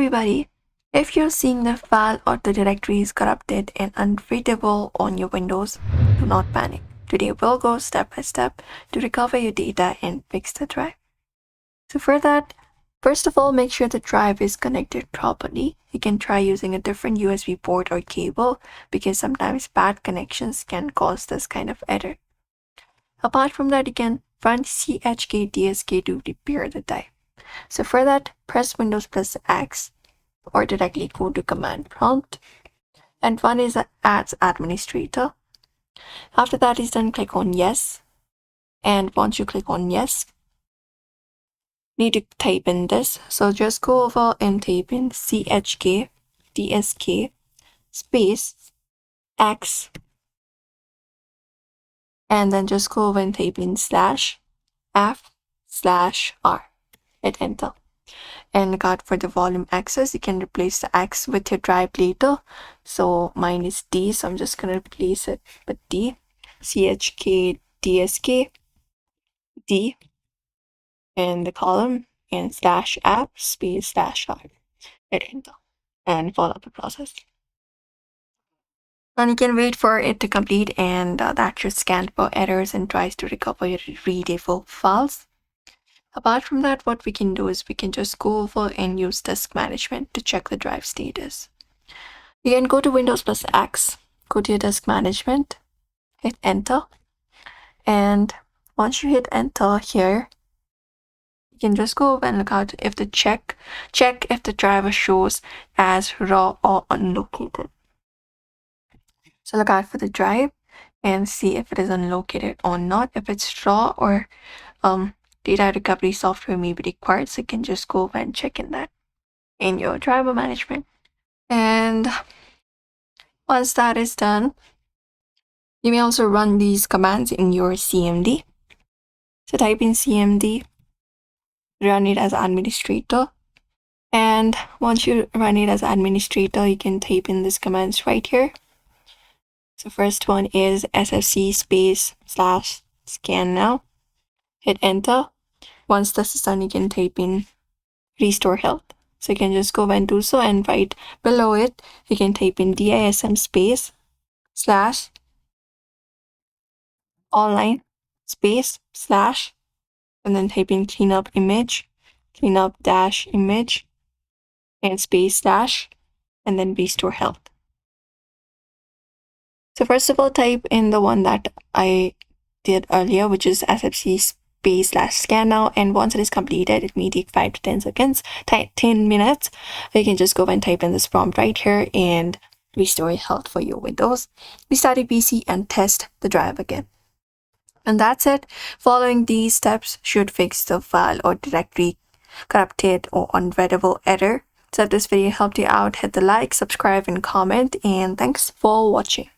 everybody, if you're seeing the file or the directory is corrupted and unreadable on your Windows, do not panic. Today we'll go step by step to recover your data and fix the drive. So for that, first of all, make sure the drive is connected properly. You can try using a different USB port or cable because sometimes bad connections can cause this kind of error. Apart from that, you can run chkdsk to repair the drive. So for that, press Windows plus X or directly go to command prompt. And one is as administrator. After that is done, click on yes. And once you click on yes, need to type in this. So just go over and type in chkdsk space X. And then just go over and type in /F/R. Hit enter. And look out for the volume access. You can replace the X with your drive later. So mine is D, so I'm just gonna replace it with D. chkdsk D in the column and /F space /R. Hit enter and follow the process. And you can wait for it to complete, and that should scan for errors and tries to recover your readable files. Apart from that, what we can do is we can just go over and use disk management to check the drive status. You can go to Windows plus X, go to your disk management, hit enter, and once you hit enter here, you can just go over and look out if the check if the driver shows as raw or unlocated. So look out for the drive and see if it is unlocated or not. If it's raw or data recovery software may be required, so you can just go over and check in that in your driver management. And once that is done, you may also run these commands in your CMD. So type in CMD, run it as administrator, and once you run it as administrator, you can type in these commands right here. So first one is sfc space /scan now. Hit enter. Once this is done, you can type in restore health. So you can just go and do so, and right below it, you can type in dism space /online space / and then type in cleanup image, cleanup -image, and space / and then restore health. So first of all, type in the one that I did earlier, which is sfc space /scan now, and once it is completed, it may take 5 to 10 seconds, 10 minutes. You can just go and type in this prompt right here and restore health for your Windows. Restart your PC and test the drive again. And that's it. Following these steps should fix the file or directory corrupted or unreadable error. So if this video helped you out, hit the like, subscribe, and comment, and thanks for watching.